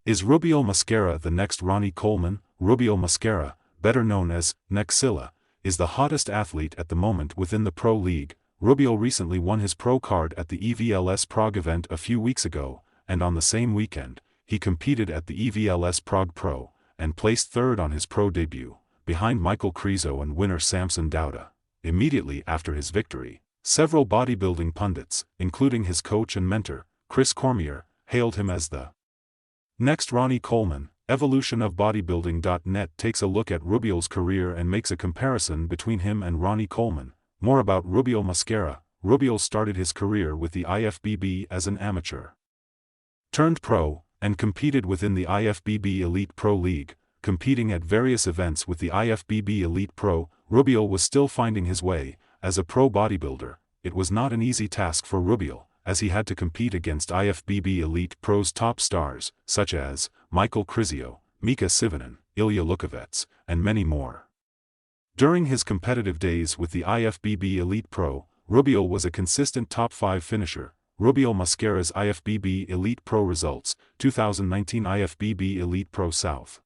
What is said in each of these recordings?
Is Rubiel Mosquera the next Ronnie Coleman? Rubiel Mosquera, better known as Nexilla, is the hottest athlete at the moment within the pro league. Rubiel recently won his pro card at the EVLS Prague event a few weeks ago, and on the same weekend, he competed at the EVLS Prague Pro, and placed third on his pro debut, behind Michael Krizo and winner Samson Dauda. Immediately after his victory, several bodybuilding pundits, including his coach and mentor, Chris Cormier, hailed him as the next Ronnie Coleman. Evolution of bodybuilding.net takes a look at Rubiel's career and makes a comparison between him and Ronnie Coleman. More about Rubiel Mosquera. Rubiel started his career with the IFBB as an amateur, turned pro, and competed within the IFBB Elite Pro League. Competing at various events with the IFBB Elite Pro, Rubiel was still finding his way. As a pro bodybuilder, it was not an easy task for Rubiel, as he had to compete against IFBB Elite Pro's top stars, such as Michael Krizo, Mika Sivanen, Ilya Lukovets, and many more. During his competitive days with the IFBB Elite Pro, Rubiel was a consistent top 5 finisher. Rubiel Mosquera's IFBB Elite Pro results: 2019 IFBB Elite Pro South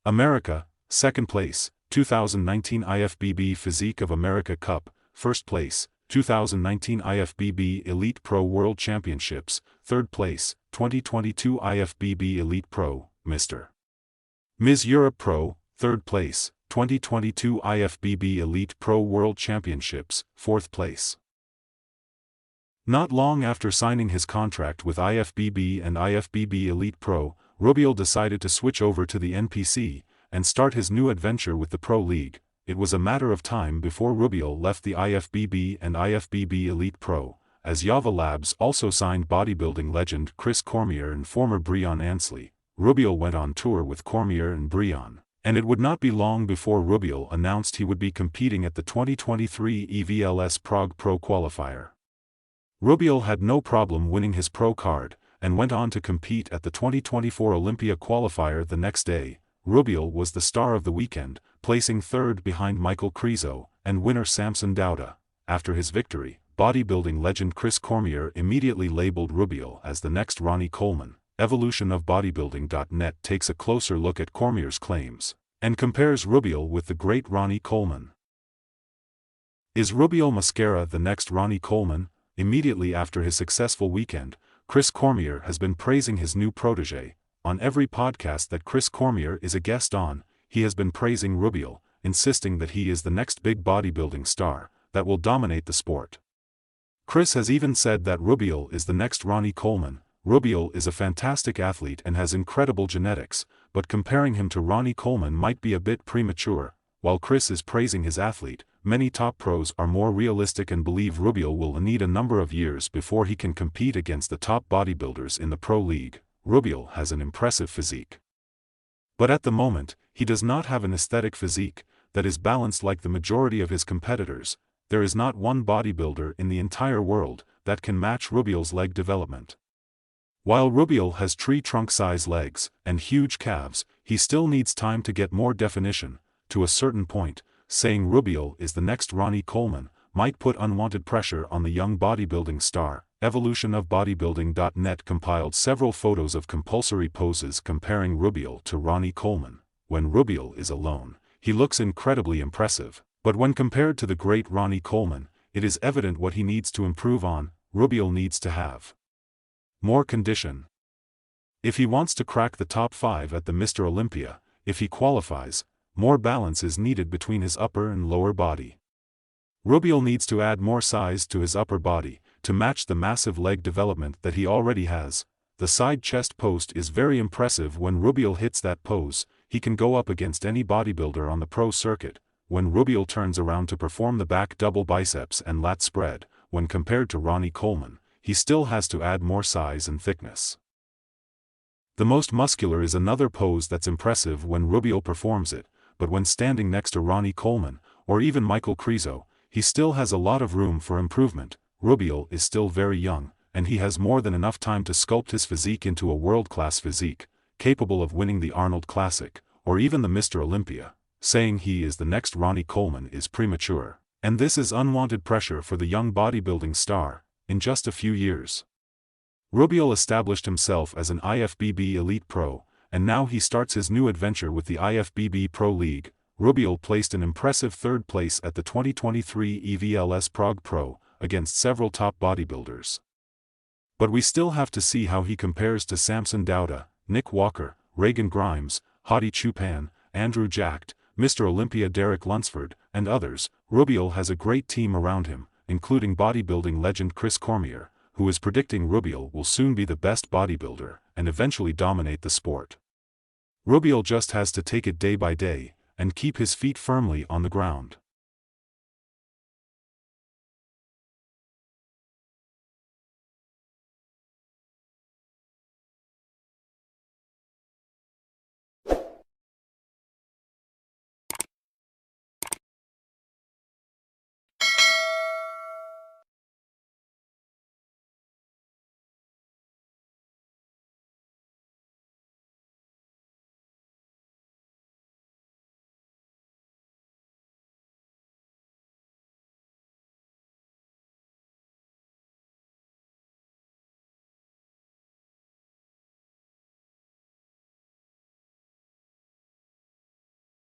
America, 2nd place; 2019 IFBB Physique of America Cup, 1st place; 2019 IFBB Elite Pro World Championships, 3rd place; 2022 IFBB Elite Pro, Mr. Ms. Europe Pro, 3rd place; 2022 IFBB Elite Pro World Championships, 4th place. Not long after signing his contract with IFBB and IFBB Elite Pro, Rubiel decided to switch over to the NPC, and start his new adventure with the Pro League. It was a matter of time before Rubiel left the IFBB and IFBB Elite Pro, as Yava Labs also signed bodybuilding legend Chris Cormier and former Brian Ansley. Rubiel went on tour with Cormier and Brian, and it would not be long before Rubiel announced he would be competing at the 2023 EVLS Prague Pro Qualifier. Rubiel had no problem winning his pro card, and went on to compete at the 2024 Olympia Qualifier the next day. Rubiel was the star of the weekend, placing third behind Michael Krizo and winner Samson Dauda. After his victory, bodybuilding legend Chris Cormier immediately labeled Rubiel as the next Ronnie Coleman. Evolution of bodybuilding.net takes a closer look at Cormier's claims, and compares Rubiel with the great Ronnie Coleman. Is Rubiel Mosquera the next Ronnie Coleman? Immediately after his successful weekend, Chris Cormier has been praising his new protege. On every podcast that Chris Cormier is a guest on, he has been praising Rubiel, insisting that he is the next big bodybuilding star that will dominate the sport. Chris has even said that Rubiel is the next Ronnie Coleman. Rubiel is a fantastic athlete and has incredible genetics, but comparing him to Ronnie Coleman might be a bit premature. While Chris is praising his athlete, many top pros are more realistic and believe Rubiel will need a number of years before he can compete against the top bodybuilders in the pro league. Rubiel has an impressive physique, but at the moment, he does not have an aesthetic physique that is balanced like the majority of his competitors. There is not one bodybuilder in the entire world that can match Rubiel's leg development. While Rubiel has tree trunk-size legs and huge calves, he still needs time to get more definition. To a certain point, saying Rubiel is the next Ronnie Coleman might put unwanted pressure on the young bodybuilding star. Evolution of bodybuilding.net compiled several photos of compulsory poses comparing Rubiel to Ronnie Coleman. When Rubiel is alone, he looks incredibly impressive, but when compared to the great Ronnie Coleman, it is evident what he needs to improve on. Rubiel needs to have more condition. If he wants to crack the top 5 at the Mr. Olympia, if he qualifies, more balance is needed between his upper and lower body. Rubiel needs to add more size to his upper body to match the massive leg development that he already has. The side chest post is very impressive. When Rubiel hits that pose, he can go up against any bodybuilder on the pro circuit. When Rubiel turns around to perform the back double biceps and lat spread, when compared to Ronnie Coleman, he still has to add more size and thickness. The most muscular is another pose that's impressive when Rubiel performs it, but when standing next to Ronnie Coleman, or even Michael Krizo, he still has a lot of room for improvement. Rubiel is still very young, and he has more than enough time to sculpt his physique into a world-class physique, capable of winning the Arnold Classic, or even the Mr. Olympia. Saying he is the next Ronnie Coleman is premature, and this is unwanted pressure for the young bodybuilding star. In just a few years, Rubiel established himself as an IFBB Elite Pro, and now he starts his new adventure with the IFBB Pro League. Rubiel placed an impressive third place at the 2023 EVLS Prague Pro, against several top bodybuilders. But we still have to see how he compares to Samson Dauda, Nick Walker, Reagan Grimes, Hadi Choopan, Andrew Jacked, Mr. Olympia Derek Lunsford, and others. Rubiel has a great team around him, including bodybuilding legend Chris Cormier, who is predicting Rubiel will soon be the best bodybuilder, and eventually dominate the sport. Rubiel just has to take it day by day, and keep his feet firmly on the ground.